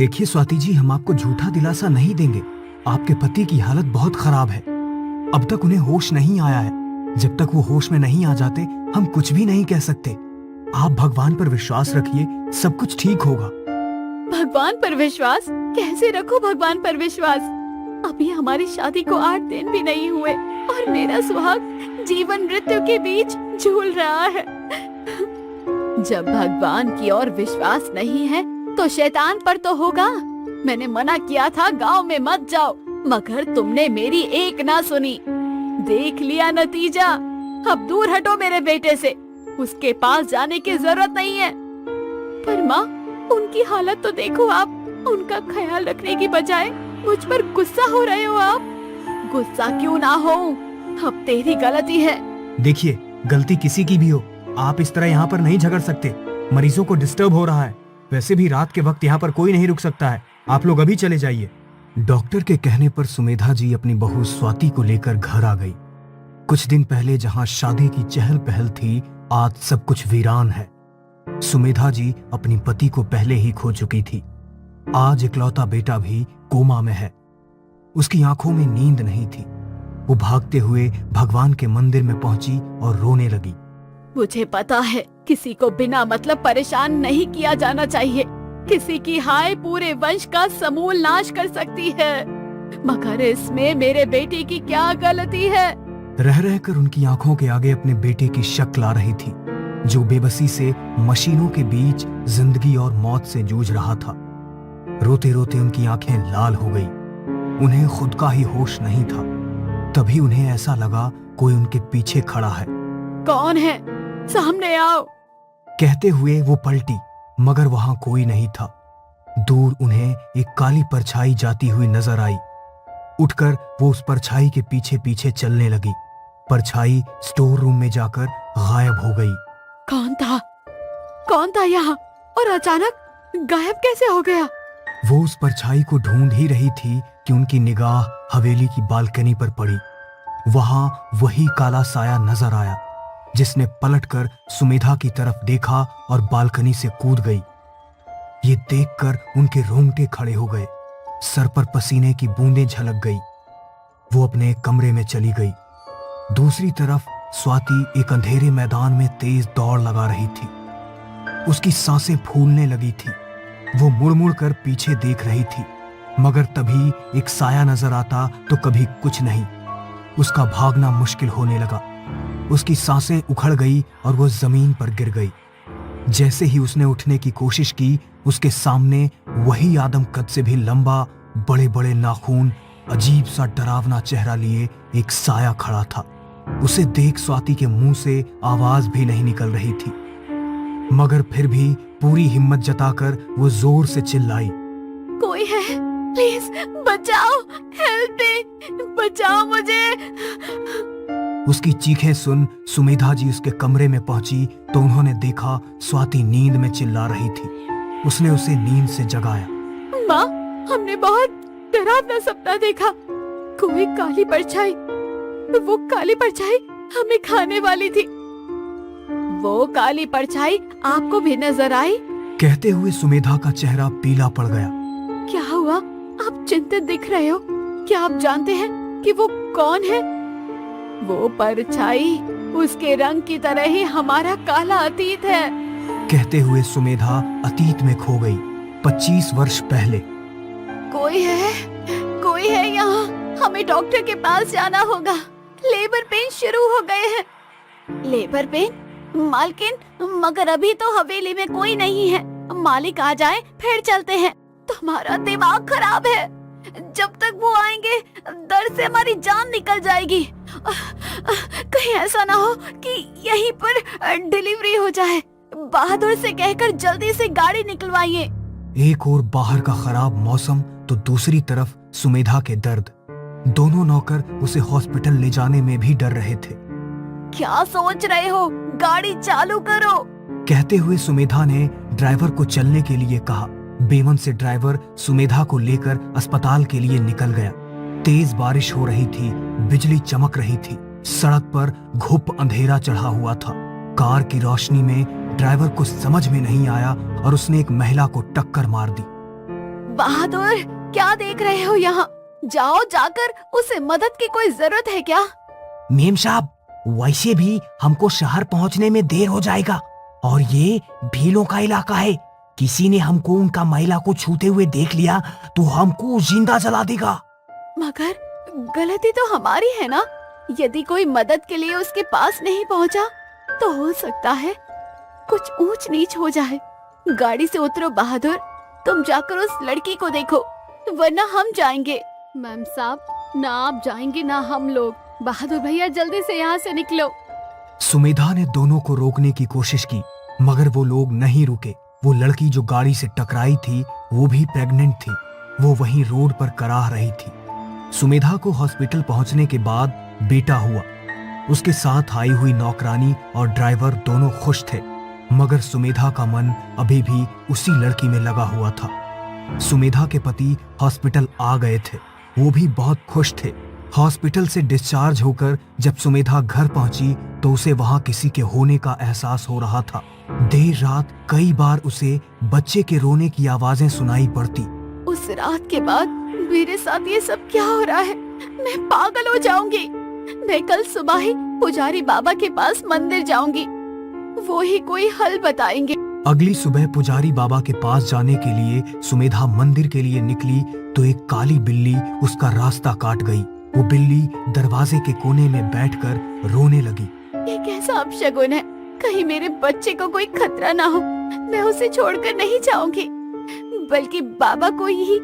देखिए स्वाति जी, हम आपको झूठा दिलासा नहीं देंगे। आपके पति की हालत बहुत खराब है। अब तक उन्हें होश नहीं आया है। जब तक वो होश में नहीं आ जाते हम कुछ भी नहीं कह सकते। आप भगवान पर विश्वास रखिए, सब कुछ ठीक होगा। भगवान पर विश्वास? कैसे रखो भगवान पर विश्वास? अभी हमारी शादी को 8 दिन भी नहीं हुए और मेरा सुहाग जीवन मृत्यु के बीच झूल रहा है। जब भगवान की ओर विश्वास नहीं है तो शैतान पर तो होगा। मैंने मना किया था गांव में मत जाओ, मगर तुमने मेरी एक ना सुनी। देख लिया नतीजा। अब दूर हटो मेरे बेटे से। उसके पास जाने की जरूरत नहीं है। पर माँ, उनकी हालत तो देखो आप। उनका ख्याल रखने की बजाय मुझ पर गुस्सा हो रहे हो आप। गुस्सा क्यों ना हो, अब तेरी गलती है। देखिए, गलती किसी की भी हो, आप इस तरह यहाँ पर नहीं झगड़ सकते। मरीजों को डिस्टर्ब हो रहा है। वैसे भी रात के वक्त यहाँ पर कोई नहीं रुक सकता है। आप लोग अभी चले जाइए। डॉक्टर के कहने पर सुमेधा जी अपनी बहू स्वाति को लेकर घर आ गई। कुछ दिन पहले जहाँ शादी की चहल पहल थी, आज सब कुछ वीरान है। सुमेधा जी अपनी पति को पहले ही खो चुकी थी। आज इकलौता बेटा भी कोमा में है। उसकी आंखों में नींद नहीं थी। वो भागते हुए भगवान के मंदिर में पहुंची और रोने लगी। मुझे पता है किसी को बिना मतलब परेशान नहीं किया जाना चाहिए। किसी की हाय पूरे वंश का समूल नाश कर सकती है, मगर इसमें मेरे बेटे की क्या गलती है? रह रहकर उनकी आंखों के आगे अपने बेटे की शक्ल आ रही थी, जो बेबसी से मशीनों के बीच जिंदगी और मौत से जूझ रहा था। रोते रोते उनकी आंखें लाल हो गई। उन्हें खुद का ही होश नहीं था। तभी उन्हें ऐसा लगा कोई उनके पीछे खड़ा है। कौन है? सामने आओ। कहते हुए वो पलटी, मगर वहां कोई नहीं था। दूर उन्हें एक काली परछाई जाती हुई नजर आई। उठकर वो उस परछाई के पीछे पीछे चलने लगी। परछाई स्टोर रूम में जाकर गायब हो गई। कौन था? कौन था यहाँ और अचानक गायब कैसे हो गया? वो उस परछाई को ढूंढ ही रही थी कि उनकी निगाह हवेली की बालकनी पर पड़ी। वहां वही काला साया नजर आया, जिसने पलटकर सुमेधा की तरफ देखा और बालकनी से कूद गई। ये देखकर उनके रोंगटे खड़े हो गए। सर पर पसीने की बूंदें झलक गई। वो अपने कमरे में चली गई। दूसरी तरफ स्वाति एक अंधेरे मैदान में तेज दौड़ लगा रही थी। उसकी सांसें फूलने लगी थी। वो मुड़ मुड़ कर पीछे देख रही थी, मगर तभी एक साया नजर आता तो कभी कुछ नहीं। उसका भागना मुश्किल होने लगा। उसकी सांसें उखड़ गई और वो जमीन पर गिर गई। जैसे ही उसने उठने की कोशिश की, उसके सामने वही आदम कद से भी लंबा, बड़े बड़े नाखून, अजीब सा डरावना चेहरा लिए एक साया खड़ा था। उसे देख स्वाति के मुंह से आवाज भी नहीं निकल रही थी, मगर फिर भी पूरी हिम्मत जताकर वो जोर से चिल्लाई, कोई है? प्लीज बचाओ, हेल्प मी, बचाओ मुझे। उसकी चीखें सुन सुमेधा जी उसके कमरे में पहुंची तो उन्होंने देखा स्वाति नींद में चिल्ला रही थी। उसने उसे नींद से जगाया। माँ, हमने बहुत डरावना सपना देखा। कोई काली परछाई, वो काली परछाई हमें खाने वाली थी। वो काली परछाई आपको भी नजर आई? कहते हुए सुमेधा का चेहरा पीला पड़ गया। क्या हुआ? आप चिंतित दिख रहे हो। क्या आप जानते हैं कि वो कौन है? वो परछाई उसके रंग की तरह ही हमारा काला अतीत है। कहते हुए सुमेधा अतीत में खो गई, 25 वर्ष पहले। कोई है, कोई है यहाँ। हमें डॉक्टर के पास जाना होगा। लेबर पेन शुरू हो गए हैं। Labour pain? मालकिन, मगर अभी तो हवेली में कोई नहीं है। मालिक आ जाए फिर चलते हैं। तुम्हारा दिमाग खराब है। जब तक वो आएंगे दर्द से हमारी जान निकल जाएगी। कहीं ऐसा ना हो कि यहीं पर डिलीवरी हो जाए। बहादुर से कहकर जल्दी से गाड़ी निकलवाइए। एक और बाहर का खराब मौसम तो दूसरी तरफ सुमेधा के दर्द। दोनों नौकर उसे हॉस्पिटल ले जाने में भी डर रहे थे। क्या सोच रहे हो? गाड़ी चालू करो। कहते हुए सुमेधा ने ड्राइवर को चलने के लिए कहा। बेमन से ड्राइवर सुमेधा को लेकर अस्पताल के लिए निकल गया। तेज बारिश हो रही थी, बिजली चमक रही थी। सड़क पर घुप अंधेरा चढ़ा हुआ था। कार की रोशनी में ड्राइवर को समझ में नहीं आया और उसने एक महिला को टक्कर मार दी। बहादुर, क्या देख रहे हो यहाँ? जाओ, जाकर उसे मदद की कोई जरूरत है क्या? मेम साहब, वैसे भी हमको शहर पहुंचने में देर हो जाएगा और ये भीलों का इलाका है। किसी ने हमको उनका महिला को छूते हुए देख लिया तो हमको जिंदा जला देगा। मगर गलती तो हमारी है ना? यदि कोई मदद के लिए उसके पास नहीं पहुंचा तो हो सकता है कुछ ऊंच नीच हो जाए। गाड़ी से उतरो बहादुर, तुम जाकर उस लड़की को देखो, वरना हम जाएंगे। मैम साहब, ना आप जाएंगे ना हम लोग। बहादुर भैया, जल्दी से यहाँ से निकलो। सुमेधा ने दोनों को रोकने की कोशिश की मगर वो लोग नहीं रुके। वो लड़की जो गाड़ी से टकराई थी वो भी प्रेग्नेंट थी। वो वहीं रोड पर कराह रही थी। सुमेधा को हॉस्पिटल पहुंचने के बाद बेटा हुआ। उसके साथ आई हुई नौकरानी और ड्राइवर दोनों खुश थे मगर सुमेधा का मन अभी भी उसी लड़की में लगा हुआ था। सुमेधा के पति हॉस्पिटल आ गए थे। वो भी बहुत खुश थे। हॉस्पिटल से डिस्चार्ज होकर जब सुमेधा घर पहुंची तो उसे वहां किसी के होने का एहसास हो रहा था। देर रात कई बार उसे बच्चे के रोने की आवाजें सुनाई पड़ती। उस रात के बाद मेरे साथ ये सब क्या हो रहा है? मैं पागल हो जाऊंगी। मैं कल सुबह ही पुजारी बाबा के पास मंदिर जाऊंगी, वो ही कोई हल बताएंगे। अगली सुबह पुजारी बाबा के पास जाने के लिए सुमेधा मंदिर के लिए निकली तो एक काली बिल्ली उसका रास्ता काट गई। वो बिल्ली दरवाजे के कोने में बैठकर रोने लगी। ये कैसा अपशगुन है? कहीं मेरे बच्चे को कोई खतरा ना हो। मैं उसे छोड़कर नहीं जाऊंगी, बल्कि बाबा को ही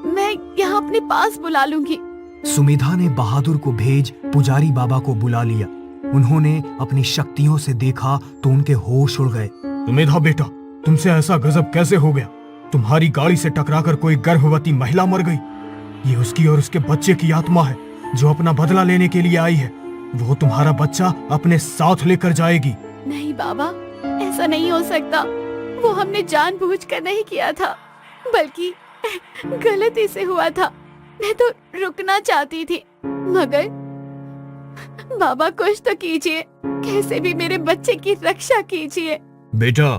मैं यहाँ अपने पास बुला लूंगी। सुमेधा ने बहादुर को भेज पुजारी बाबा को बुला लिया। उन्होंने अपनी शक्तियों से देखा तो उनके होश उड़ गए। सुमेधा बेटा, तुमसे ऐसा गजब कैसे हो गया? तुम्हारी गाड़ी से टकराकर कोई गर्भवती महिला मर गई। ये उसकी और उसके बच्चे की आत्मा है जो अपना बदला लेने के लिए आई है। वो तुम्हारा बच्चा अपने साथ लेकर जाएगी। नहीं बाबा, ऐसा नहीं हो सकता। वो हमने जानबूझकर नहीं किया था, बल्कि गलती से हुआ था। मैं तो रुकना चाहती थी, मगर बाबा कुछ तो कीजिए, कैसे भी मेरे बच्चे की रक्षा कीजिए। बेटा,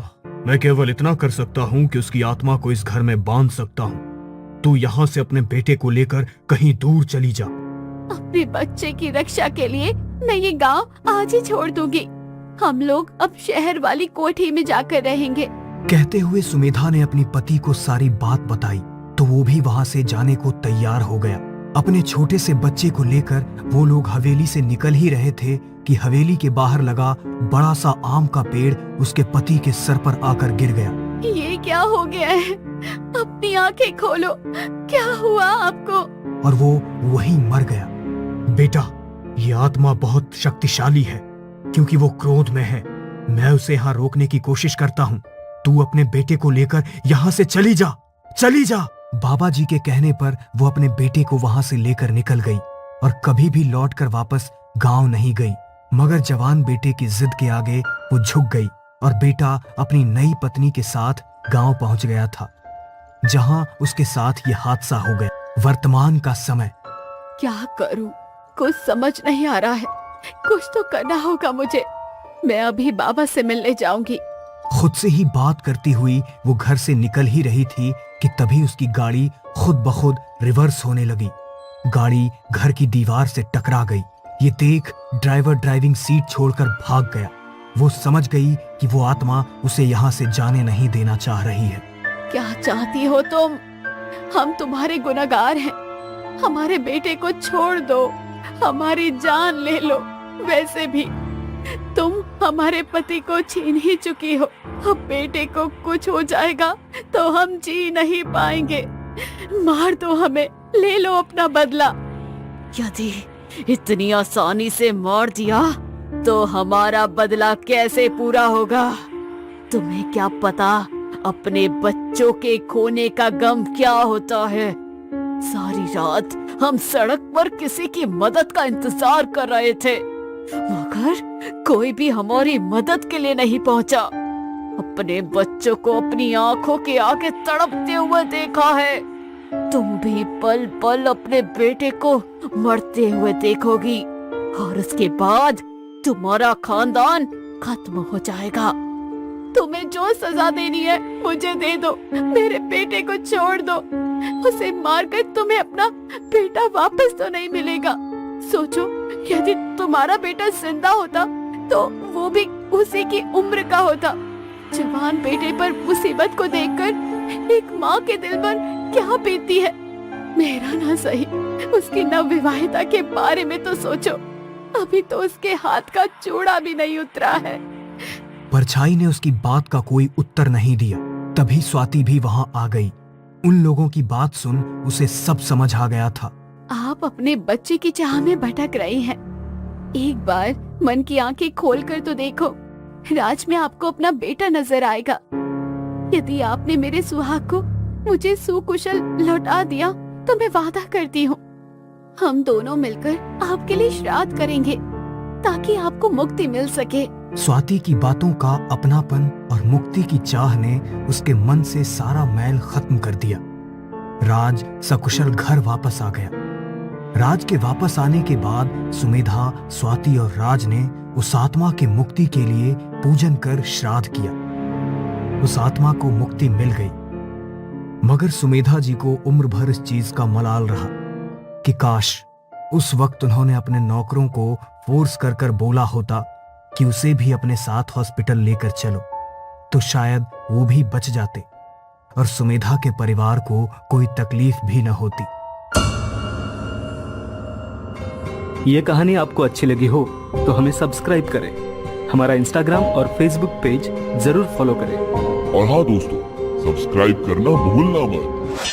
मैं केवल इतना कर सकता हूँ कि उसकी आत्मा को इस घर में बांध सकता हूँ। तू यहाँ से अपने बेटे को लेकर कहीं दूर चली जा। अपने बच्चे की रक्षा के लिए मैं ये गांव आज ही छोड़ दूंगी। हम लोग अब शहर वाली कोठी में जाकर रहेंगे। कहते हुए सुमेधा ने अपनी पति को सारी बात बताई तो वो भी वहां से जाने को तैयार हो गया। अपने छोटे से बच्चे को लेकर वो लोग हवेली से निकल ही रहे थे कि हवेली के बाहर लगा बड़ा सा आम का पेड़ उसके पति के सर पर आकर गिर गया। ये क्या हो गया है? अपनी आंखें खोलो, क्या हुआ आपको? और वो वहीं मर गया। बेटा, ये आत्मा बहुत शक्तिशाली है क्योंकि वो क्रोध में है। मैं उसे यहाँ रोकने की कोशिश करता हूँ। तू अपने बेटे को लेकर यहाँ से चली जा, चली जा। बाबा जी के कहने पर वो अपने बेटे को वहां से लेकर निकल गई और कभी भी लौटकर वापस गांव नहीं गई। मगर जवान बेटे की जिद के आगे वो झुक गई और बेटा अपनी नई पत्नी के साथ गांव पहुंच गया था, जहां उसके साथ ये हादसा हो गया। वर्तमान का समय। क्या करूं? कुछ समझ नहीं आ रहा है। कुछ तो करना होगा मुझे। मैं अभी बाबा से मिलने जाऊंगी। खुद से ही बात करती हुई वो घर से निकल ही रही थी कि तभी उसकी गाड़ी खुद ब खुद रिवर्स होने लगी। गाड़ी घर की दीवार से टकरा गई। ये देख ड्राइवर ड्राइविंग सीट छोड़कर भाग गया। वो समझ गई कि वो आत्मा उसे यहाँ से जाने नहीं देना चाह रही है। क्या चाहती हो तुम? हम तुम्हारे गुनहगार हैं। हमारे बेटे को छोड़ दो, हमारी जान ले लो। वैसे भी तुम हमारे पति को छीन ही चुकी हो। अब बेटे को कुछ हो जाएगा तो हम जी नहीं पाएंगे। मार दो हमें, ले लो अपना बदला। यदि इतनी आसानी से मार दिया तो हमारा बदला कैसे पूरा होगा? तुम्हें क्या पता अपने बच्चों के खोने का गम क्या होता है? सारी रात हम सड़क पर किसी की मदद का इंतजार कर रहे थे, मगर कोई भी हमारी मदद के लिए नहीं पहुंचा। अपने बच्चों को अपनी आंखों के आगे तड़पते हुए देखा है। तुम भी पल पल अपने बेटे को मरते हुए देखोगी और उसके बाद तुम्हारा खानदान खत्म हो जाएगा। तुम्हें जो सजा देनी है मुझे दे दो। मेरे बेटे को छोड़ दो। उसे मारकर तुम्हें अपना बेटा वापस तो नहीं मिलेगा। सोचो, यदि तुम्हारा बेटा जिंदा होता तो वो भी उसी की उम्र का होता। जवान बेटे पर मुसीबत को देखकर एक माँ के दिल पर क्या बीतती है। मेरा ना सही, उसकी नवविवाहिता के बारे में तो सोचो। अभी तो उसके हाथ का चूड़ा भी नहीं उतरा है। परछाई ने उसकी बात का कोई उत्तर नहीं दिया। तभी स्वाति भी वहां आ गई। उन लोगों की बात सुन उसे सब समझ आ गया था। आप अपने बच्चे की चाह में भटक रही हैं। एक बार मन की आंखें खोलकर तो देखो, राज में आपको अपना बेटा नजर आएगा। यदि आपने मेरे सुहाग को मुझे सुकुशल लौटा दिया तो मैं वादा करती हूँ, हम दोनों मिलकर आपके लिए श्राद्ध करेंगे ताकि आपको मुक्ति मिल सके। स्वाति की बातों का अपनापन और मुक्ति की चाह ने उसके मन से सारा मैल खत्म कर दिया। राज सकुशल घर वापस आ गया। राज के वापस आने के बाद सुमेधा, स्वाति और राज ने उस आत्मा की मुक्ति के लिए पूजन कर श्राद्ध किया। उस आत्मा को मुक्ति मिल गई। मगर सुमेधा जी को उम्र भर इस चीज का मलाल रहा कि काश उस वक्त उन्होंने अपने नौकरों को फोर्स कर कर बोला होता कि उसे भी अपने साथ हॉस्पिटल लेकर चलो, तो शायद वो भी बच जाते और सुमेधा के परिवार को कोई तकलीफ भी न होती। ये कहानी आपको अच्छी लगी हो तो हमें सब्सक्राइब करें, हमारा इंस्टाग्राम और फेसबुक पेज जरूर फॉलो करें। और हाँ दोस्तों, सब्सक्राइब करना भूलना मत।